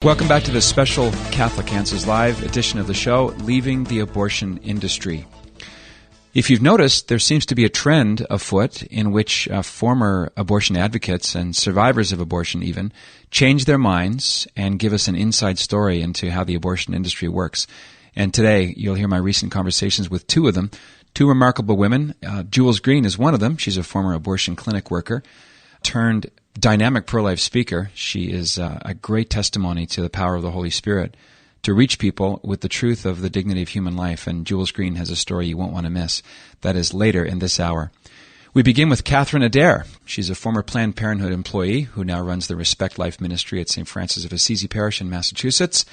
Welcome back to this special Catholic Answers Live edition of the show, Leaving the Abortion Industry. If you've noticed, there seems to be a trend afoot in which former abortion advocates and survivors of abortion even change their minds and give us an inside story into how the abortion industry works. And today, you'll hear my recent conversations with two of them, two remarkable women. Jules Green is one of them. She's a former abortion clinic worker turned dynamic pro-life speaker. She is a great testimony to the power of the Holy Spirit to reach people with the truth of the dignity of human life. And Jules Green has a story you won't want to miss. That is later in this hour. We begin with Catherine Adair. She's a former Planned Parenthood employee who now runs the Respect Life ministry at St. Francis of Assisi Parish in Massachusetts.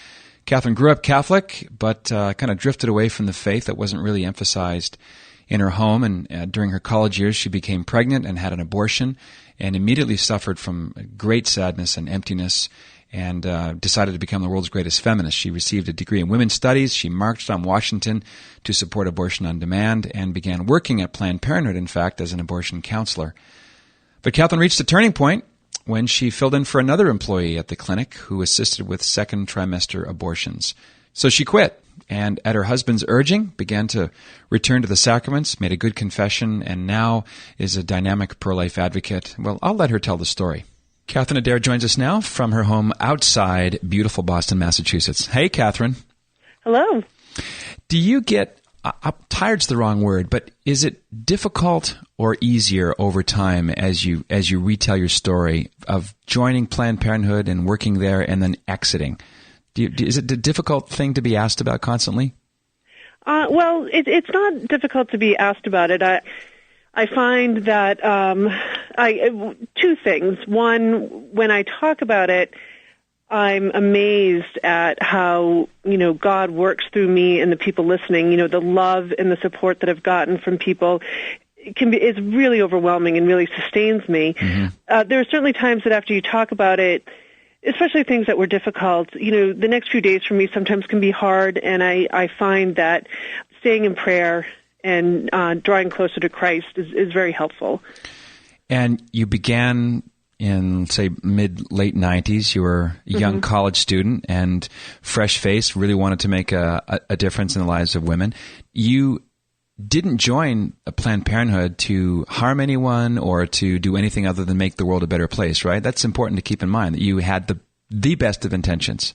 Catherine grew up Catholic, but kind of drifted away from the faith that wasn't really emphasized in her home. And during her college years, she became pregnant and had an abortion, and immediately suffered from great sadness and emptiness, and decided to become the world's greatest feminist. She received a degree in women's studies. She marched on Washington to support abortion on demand and began working at Planned Parenthood, in fact, as an abortion counselor. But Catherine reached a turning point when she filled in for another employee at the clinic who assisted with second trimester abortions. So she quit, and at her husband's urging, began to return to the sacraments, made a good confession, and now is a dynamic pro-life advocate. Well, I'll let her tell the story. Catherine Adair joins us now from her home outside beautiful Boston, Massachusetts. Hey, Catherine. Hello. Do you get, tired's the wrong word, but is it difficult or easier over time as you retell your story of joining Planned Parenthood and working there and then exiting? Is it a difficult thing to be asked about constantly? Well, it's not difficult to be asked about it. I find that two things. One, when I talk about it, I'm amazed at how, God works through me and the people listening. The love and the support that I've gotten from people is really overwhelming and really sustains me. Mm-hmm. There are certainly times that after you talk about it, especially things that were difficult, the next few days for me sometimes can be hard, and I find that staying in prayer and drawing closer to Christ is very helpful. And you began in, say, late 90s. You were a young college student and fresh-faced, really wanted to make a difference in the lives of women. You didn't join a Planned Parenthood to harm anyone or to do anything other than make the world a better place, right? That's important to keep in mind, that you had the best of intentions.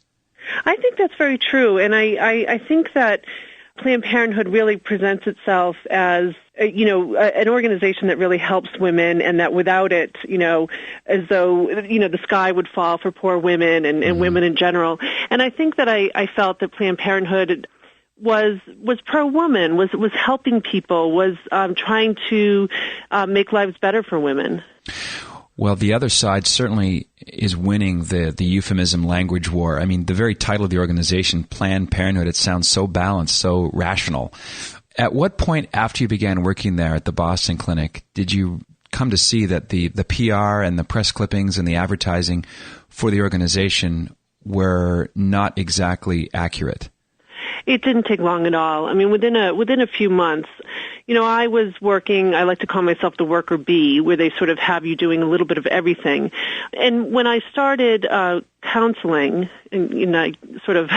I think that's very true, and I think that Planned Parenthood really presents itself as, an organization that really helps women, and that without it, as though, the sky would fall for poor women and women in general. And I think that I felt that Planned Parenthood was pro-woman, was helping people, was trying to make lives better for women. Well, the other side certainly is winning the euphemism language war. I mean, the very title of the organization, Planned Parenthood, it sounds so balanced, so rational. At what point after you began working there at the Boston clinic did you come to see that the PR and the press clippings and the advertising for the organization were not exactly accurate? It didn't take long at all. I mean, within a few months, I was working, I like to call myself the worker bee, where they sort of have you doing a little bit of everything. And when I started counseling, and I sort of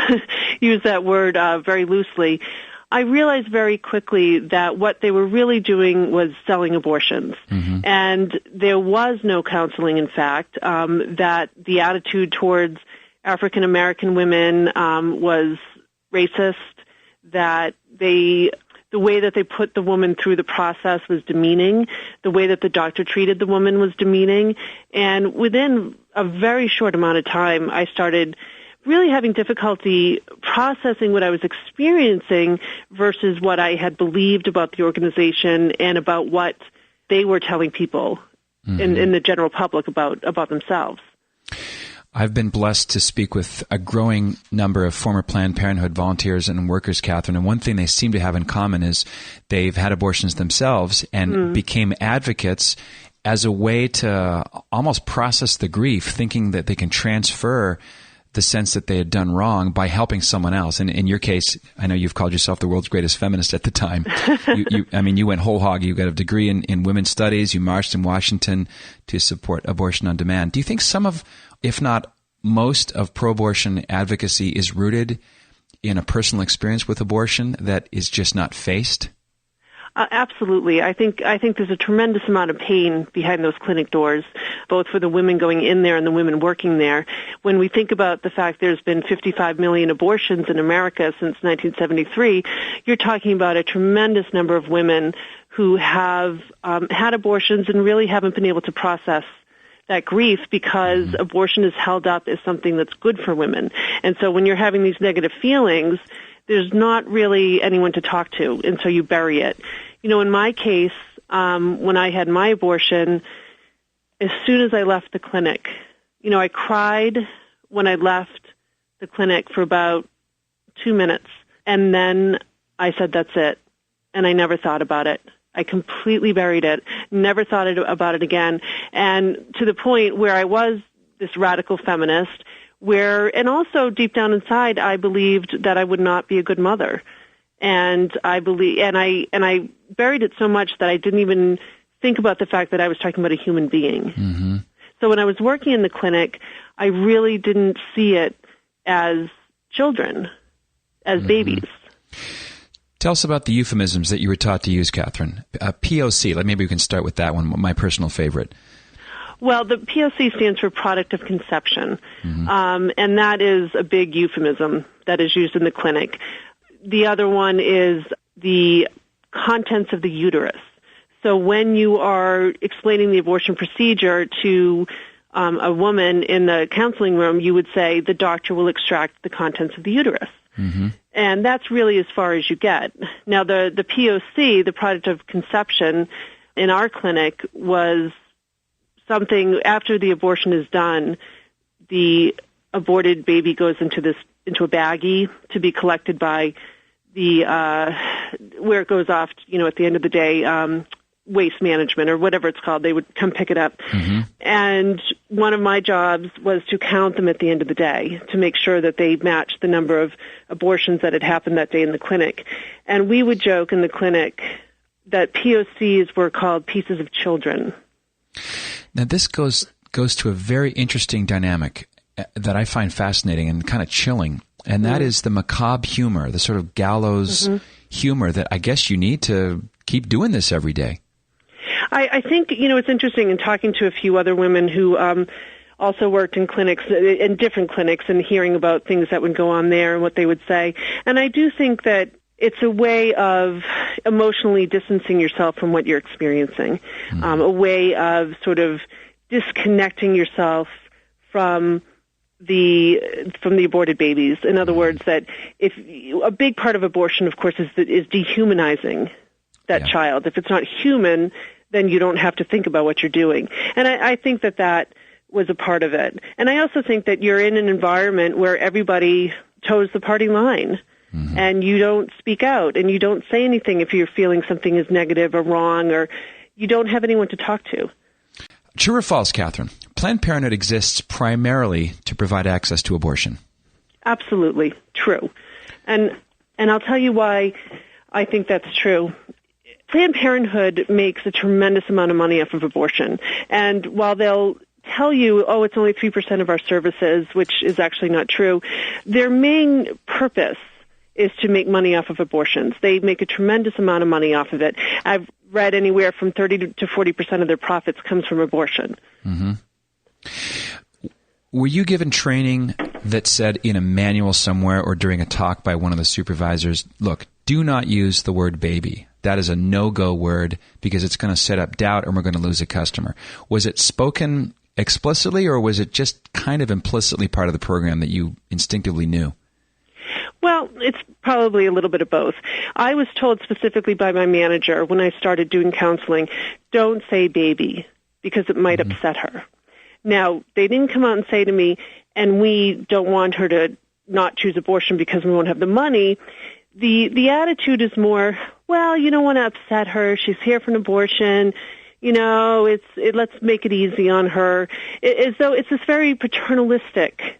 use that word very loosely, I realized very quickly that what they were really doing was selling abortions. Mm-hmm. And there was no counseling, in fact, that the attitude towards African American women was racist, that the way that they put the woman through the process was demeaning, the way that the doctor treated the woman was demeaning, and within a very short amount of time, I started really having difficulty processing what I was experiencing versus what I had believed about the organization and about what they were telling people in the general public about themselves. I've been blessed to speak with a growing number of former Planned Parenthood volunteers and workers, Catherine, and one thing they seem to have in common is they've had abortions themselves and became advocates as a way to almost process the grief, thinking that they can transfer the sense that they had done wrong by helping someone else. And in your case, I know you've called yourself the world's greatest feminist at the time. You went whole hog. You got a degree in women's studies. You marched in Washington to support abortion on demand. Do you think some of, if not most of pro-abortion advocacy is rooted in a personal experience with abortion that is just not faced? Absolutely. I think there's a tremendous amount of pain behind those clinic doors, both for the women going in there and the women working there. When we think about the fact there's been 55 million abortions in America since 1973, you're talking about a tremendous number of women who have had abortions and really haven't been able to process that grief because abortion is held up as something that's good for women. And so when you're having these negative feelings, there's not really anyone to talk to, and so you bury it. You know, in my case, when I had my abortion, as soon as I left the clinic, you know, I cried when I left the clinic for about 2 minutes, and then I said, that's it, and I never thought about it. I completely buried it, never thought about it again, and to the point where I was this radical feminist, and also deep down inside, I believed that I would not be a good mother. And I buried it so much that I didn't even think about the fact that I was talking about a human being. Mm-hmm. So when I was working in the clinic, I really didn't see it as children, as babies. Tell us about the euphemisms that you were taught to use, Catherine. POC, maybe we can start with that one, my personal favorite. Well, the POC stands for product of conception, and that is a big euphemism that is used in the clinic. The other one is the contents of the uterus. So when you are explaining the abortion procedure to a woman in the counseling room, you would say the doctor will extract the contents of the uterus. Mm-hmm. And that's really as far as you get. Now, the POC, the product of conception, in our clinic was something after the abortion is done, the aborted baby goes into a baggie to be collected by the where it goes off, you know, at the end of the day, waste management or whatever it's called. They would come pick it up. Mm-hmm. And one of my jobs was to count them at the end of the day to make sure that they matched the number of abortions that had happened that day in the clinic. And we would joke in the clinic that POCs were called pieces of children. Now, this goes to a very interesting dynamic that I find fascinating and kind of chilling, and that is the macabre humor, the sort of gallows humor that I guess you need to keep doing this every day. I think, you know, it's interesting in talking to a few other women who also worked in clinics, in different clinics, and hearing about things that would go on there and what they would say. And I do think that it's a way of emotionally distancing yourself from what you're experiencing, a way of sort of disconnecting yourself from the aborted babies. In other words, that if a big part of abortion, of course, is dehumanizing that child. If it's not human, then you don't have to think about what you're doing. And I think that was a part of it. And I also think that you're in an environment where everybody toes the party line. And you don't speak out, and you don't say anything if you're feeling something is negative or wrong, or you don't have anyone to talk to. True or false, Catherine? Planned Parenthood exists primarily to provide access to abortion. Absolutely true. And I'll tell you why I think that's true. Planned Parenthood makes a tremendous amount of money off of abortion. And while they'll tell you, oh, it's only 3% of our services, which is actually not true, their main purpose is to make money off of abortions. They make a tremendous amount of money off of it. I've read anywhere from 30 to 40% of their profits comes from abortion. Mm-hmm. Were you given training that said in a manual somewhere or during a talk by one of the supervisors, look, do not use the word baby. That is a no-go word because it's going to set up doubt and we're going to lose a customer. Was it spoken explicitly, or was it just kind of implicitly part of the program that you instinctively knew? Well, it's probably a little bit of both. I was told specifically by my manager when I started doing counseling, don't say baby because it might upset her. Now, they didn't come out and say to me, and we don't want her to not choose abortion because we won't have the money. The attitude is more, well, you don't want to upset her. She's here for an abortion. You know, let's make it easy on her. As though it's this very paternalistic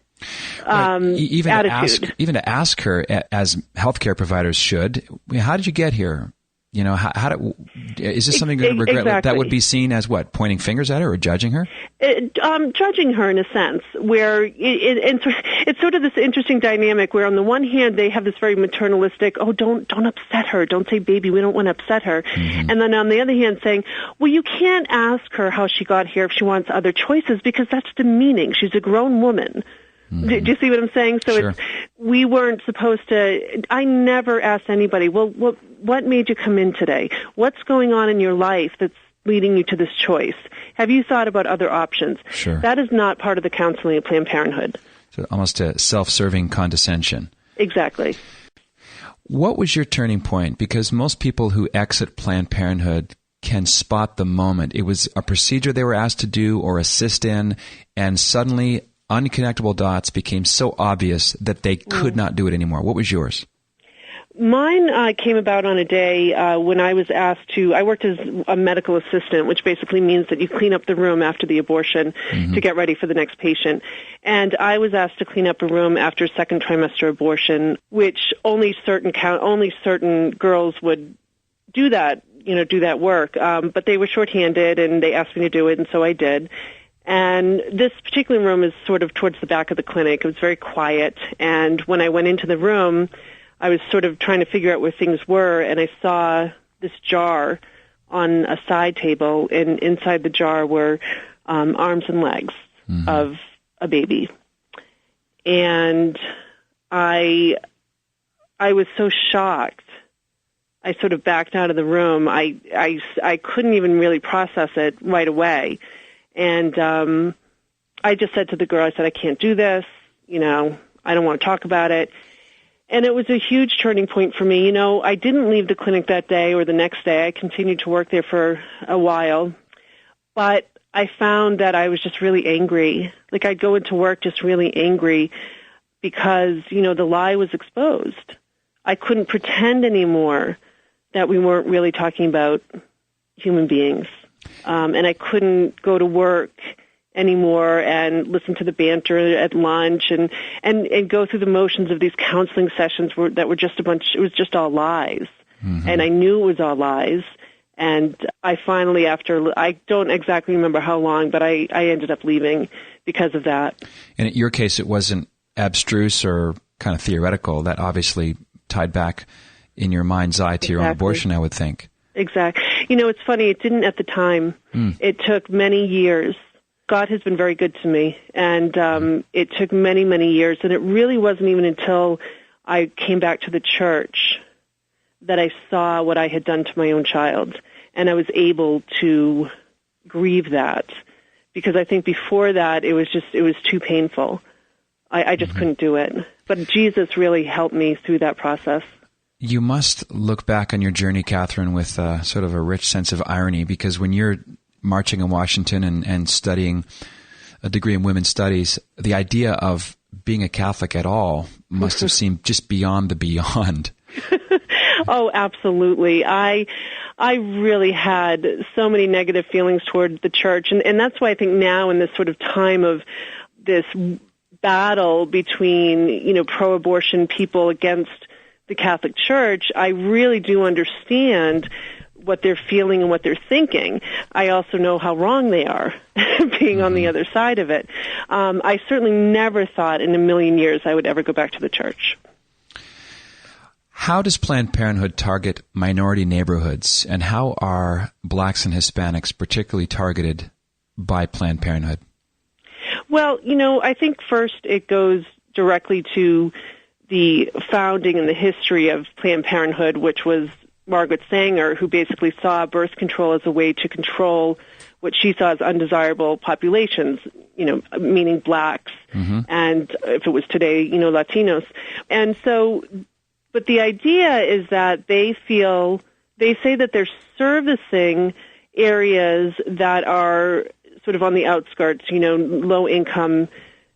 even attitude. Even to ask her, as healthcare providers should, how did you get here? Is this something you're going to regret? Exactly. That would be seen as what? Pointing fingers at her or judging her? Judging her in a sense, where it's sort of this interesting dynamic where on the one hand they have this very maternalistic, don't upset her, don't say baby, we don't want to upset her. Mm-hmm. And then on the other hand saying, well, you can't ask her how she got here if she wants other choices because that's demeaning. She's a grown woman. Mm-hmm. Do you see what I'm saying? So Sure. We weren't supposed to, I never asked anybody, well, what made you come in today? What's going on in your life that's leading you to this choice? Have you thought about other options? Sure. That is not part of the counseling at Planned Parenthood. So almost a self-serving condescension. Exactly. What was your turning point? Because most people who exit Planned Parenthood can spot the moment. It was a procedure they were asked to do or assist in, and suddenly unconnectable dots became so obvious that they could not do it anymore. What was yours? Mine came about on a day when I was asked I worked as a medical assistant, which basically means that you clean up the room after the abortion to get ready for the next patient. And I was asked to clean up a room after second trimester abortion, which only certain girls would do that, do that work. But they were shorthanded and they asked me to do it, and so I did. And this particular room is sort of towards the back of the clinic. It was very quiet. And when I went into the room, I was sort of trying to figure out where things were, and I saw this jar on a side table, and inside the jar were arms and legs of a baby. And I was so shocked. I sort of backed out of the room. I couldn't even really process it right away. And I just said to the girl, I said, I can't do this. I don't want to talk about it. And it was a huge turning point for me. I didn't leave the clinic that day or the next day. I continued to work there for a while. But I found that I was just really angry. Like I'd go into work just really angry because, the lie was exposed. I couldn't pretend anymore that we weren't really talking about human beings. And I couldn't go to work anymore and listen to the banter at lunch and go through the motions of these counseling sessions that were just it was just all lies. Mm-hmm. And I knew it was all lies. And I finally, I don't exactly remember how long, but I ended up leaving because of that. And in your case, it wasn't abstruse or kind of theoretical. That obviously tied back in your mind's eye to your own abortion, I would think. Exactly. It's funny, it didn't at the time. It took many years. God has been very good to me, and it took many, many years, and it really wasn't even until I came back to the church that I saw what I had done to my own child, and I was able to grieve that, because I think before that it was too painful. I just couldn't do it. But Jesus really helped me through that process. You must look back on your journey, Catherine, with sort of a rich sense of irony, because when you're marching in Washington and studying a degree in women's studies, the idea of being a Catholic at all must have seemed just beyond the beyond. Oh, absolutely. I really had so many negative feelings toward the church, and that's why I think now in this sort of time of this battle between, pro-abortion people against the Catholic Church, I really do understand what they're feeling and what they're thinking. I also know how wrong they are, being on the other side of it. I certainly never thought in a million years I would ever go back to the church. How does Planned Parenthood target minority neighborhoods, and how are blacks and Hispanics particularly targeted by Planned Parenthood? Well, I think first it goes directly to the founding and the history of Planned Parenthood, which was Margaret Sanger, who basically saw birth control as a way to control what she saw as undesirable populations, meaning blacks, and if it was today, Latinos. And so, but the idea is that they say that they're servicing areas that are sort of on the outskirts, low income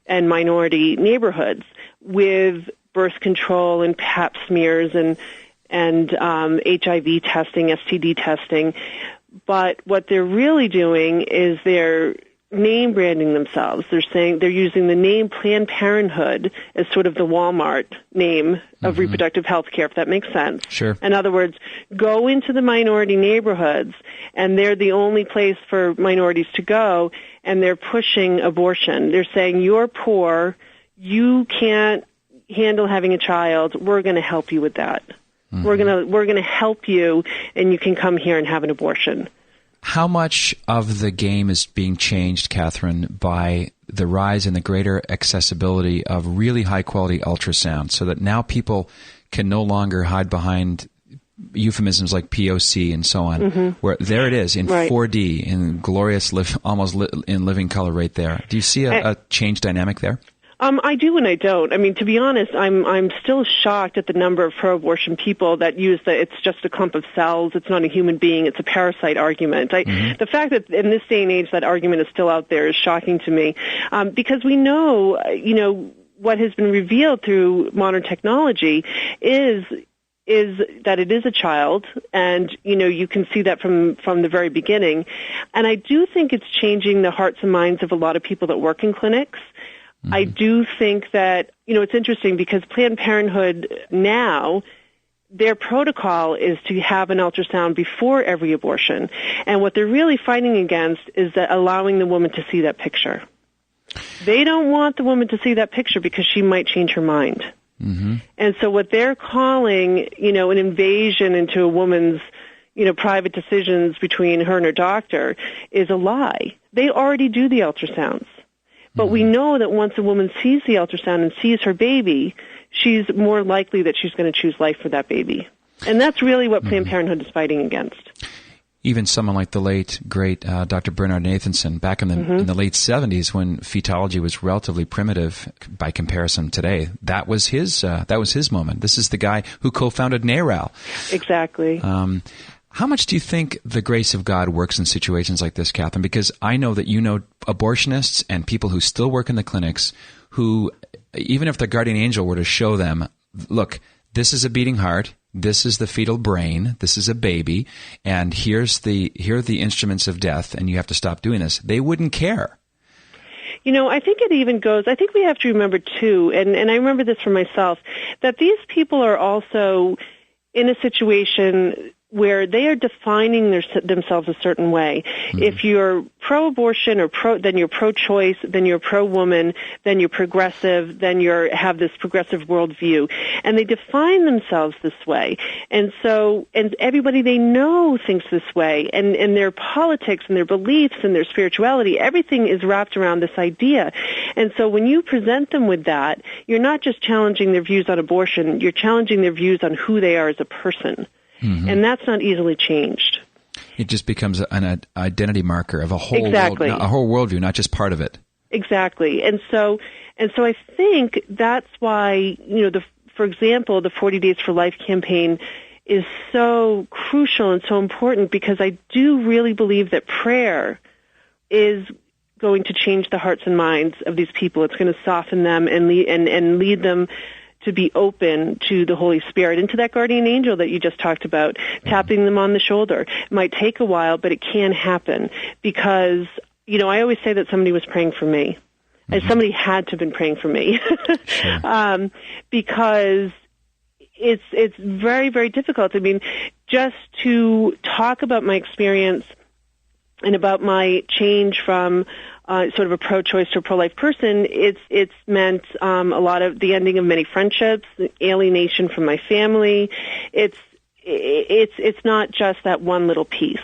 and minority neighborhoods with birth control and pap smears and HIV testing, STD testing. But what they're really doing is they're name branding themselves. They're saying they're using the name Planned Parenthood as sort of the Walmart name of reproductive health care, if that makes sense. Sure. In other words, go into the minority neighborhoods, and they're the only place for minorities to go, and they're pushing abortion. They're saying, you're poor, you can't handle having a child, we're going to help you with that. We're going to help you, and you can come here and have an abortion. How much of the game is being changed, Catherine, by the rise in the greater accessibility of really high-quality ultrasound, so that now people can no longer hide behind euphemisms like POC and so on, where there it is in 4D, in glorious, almost in living color right there. Do you see a change dynamic there? I do and I don't. I mean, to be honest, I'm still shocked at the number of pro-abortion people that use it's just a clump of cells, it's not a human being, it's a parasite argument. The fact that in this day and age that argument is still out there is shocking to me, because we know, what has been revealed through modern technology is that it is a child, and you can see that from the very beginning. And I do think it's changing the hearts and minds of a lot of people that work in clinics. I do think that, it's interesting because Planned Parenthood now, their protocol is to have an ultrasound before every abortion. And what they're really fighting against is that allowing the woman to see that picture. They don't want the woman to see that picture because she might change her mind. And so what they're calling, an invasion into a woman's, private decisions between her and her doctor is a lie. They already do the ultrasounds. But we know that once a woman sees the ultrasound and sees her baby, she's more likely that she's going to choose life for that baby. And that's really what Planned Parenthood is fighting against. Even someone like the late, great Dr. Bernard Nathanson, back in the late 70s, when fetology was relatively primitive by comparison today, that was his moment. This is the guy who co-founded NARAL. Exactly. How much do you think the grace of God works in situations like this, Catherine? Because I know that abortionists and people who still work in the clinics who, even if the guardian angel were to show them, look, this is a beating heart, this is the fetal brain, this is a baby, and here are the instruments of death, and you have to stop doing this, they wouldn't care. I think it even goes, I think we have to remember too, and I remember this for myself, that these people are also in a situation where they are defining themselves a certain way. If you're pro-abortion then you're pro-choice, then you're pro-woman, then you're progressive, then you have this progressive worldview. And they define themselves this way. And everybody they know thinks this way. And their politics and their beliefs and their spirituality, everything is wrapped around this idea. And so when you present them with that, you're not just challenging their views on abortion, you're challenging their views on who they are as a person. And that's not easily changed. It just becomes an identity marker of a whole exactly. a whole worldview, not just part of it. Exactly. And so I think that's why, for example, the 40 Days for Life campaign is so crucial and so important, because I do really believe that prayer is going to change the hearts and minds of these people. It's going to soften them and lead them to be open to the Holy Spirit and to that guardian angel that you just talked about, tapping them on the shoulder. It might take a while, but it can happen, because, I always say that somebody was praying for me. And somebody had to have been praying for me. Sure. Because it's very, very difficult. I mean, just to talk about my experience and about my change from sort of a pro-choice to a pro-life person, it's meant a lot of the ending of many friendships, alienation from my family. It's not just that one little piece.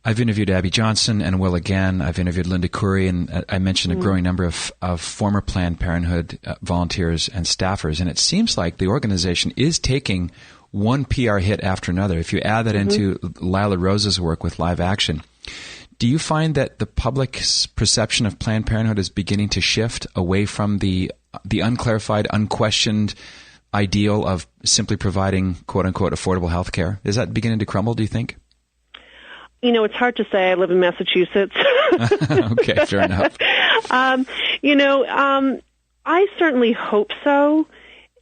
I've interviewed Abby Johnson and Will again. I've interviewed Linda Curry, and I mentioned a growing number of former Planned Parenthood volunteers and staffers, and it seems like the organization is taking one PR hit after another. If you add that into Lila Rose's work with Live Action, do you find that the public's perception of Planned Parenthood is beginning to shift away from the unclarified, unquestioned ideal of simply providing quote-unquote affordable health care? Is that beginning to crumble, do you think? It's hard to say. I live in Massachusetts. Okay, fair enough. I certainly hope so.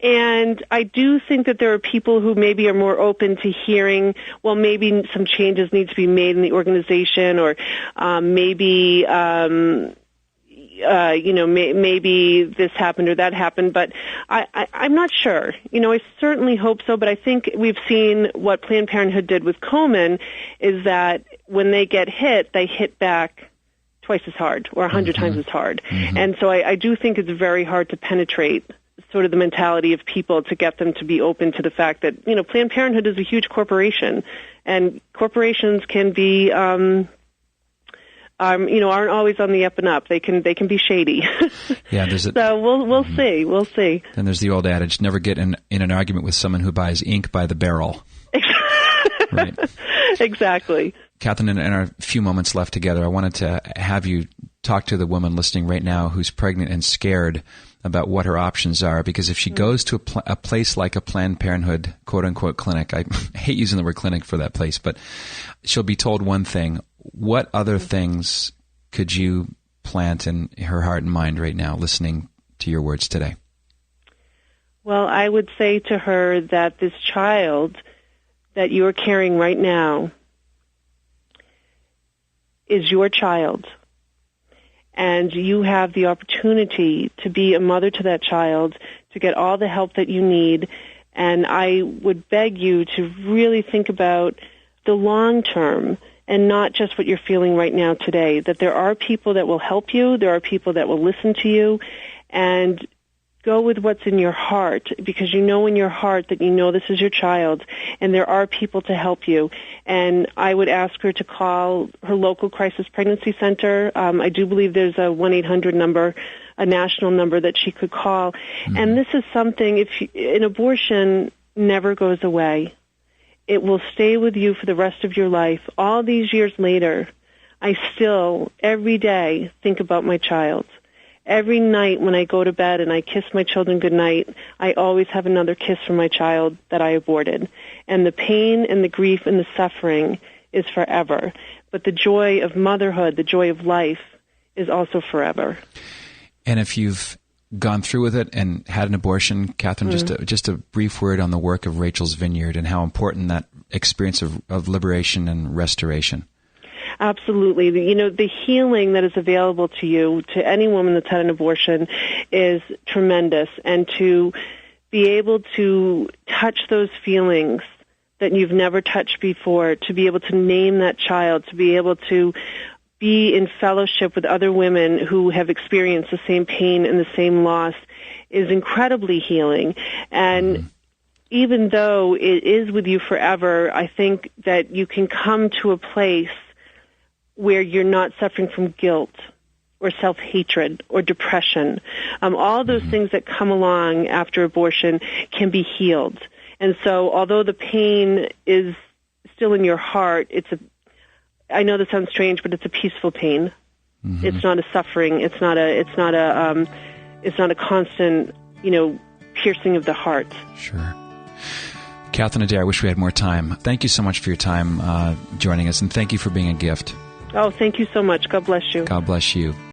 And I do think that there are people who maybe are more open to hearing, well, maybe some changes need to be made in the organization, or maybe maybe this happened or that happened, but I'm not sure. I certainly hope so, but I think we've seen what Planned Parenthood did with Komen is that when they get hit, they hit back twice as hard or 100 times as hard. And so I do think it's very hard to penetrate sort of the mentality of people to get them to be open to the fact that, Planned Parenthood is a huge corporation, and corporations can be aren't always on the up and up. They can be shady. Yeah, so we'll see. We'll see. And there's the old adage: never get in an argument with someone who buys ink by the barrel. Right. Exactly. Catherine, in our few moments left together, I wanted to have you talk to the woman listening right now who's pregnant and scared about what her options are, because if she goes to a place like a Planned Parenthood quote-unquote clinic, I hate using the word clinic for that place, but she'll be told one thing. What other things could you plant in her heart and mind right now, listening to your words today? Well, I would say to her that this child that you are carrying right now is your child, and you have the opportunity to be a mother to that child, to get all the help that you need. And I would beg you to really think about the long term and not just what you're feeling right now today, that there are people that will help you, there are people that will listen to you, and go with what's in your heart, because you know in your heart that you know this is your child, and there are people to help you. And I would ask her to call her local crisis pregnancy center. I do believe there's a 1-800 number, a national number that she could call. And this is something, an abortion never goes away. It will stay with you for the rest of your life. All these years later, I still, every day, think about my child. Every night when I go to bed and I kiss my children goodnight, I always have another kiss from my child that I aborted. And the pain and the grief and the suffering is forever. But the joy of motherhood, the joy of life, is also forever. And if you've gone through with it and had an abortion, Catherine, just a brief word on the work of Rachel's Vineyard and how important that experience of liberation and restoration. Absolutely. The healing that is available to you, to any woman that's had an abortion, is tremendous. And to be able to touch those feelings that you've never touched before, to be able to name that child, to be able to be in fellowship with other women who have experienced the same pain and the same loss, is incredibly healing. And even though it is with you forever, I think that you can come to a place where you're not suffering from guilt or self-hatred or depression. All those things that come along after abortion can be healed. And so although the pain is still in your heart, I know this sounds strange, but it's a peaceful pain. It's not a suffering. It's not a constant, piercing of the heart. Sure. Catherine Adair, I wish we had more time. Thank you so much for your time joining us, and thank you for being a gift. Oh, thank you so much. God bless you. God bless you.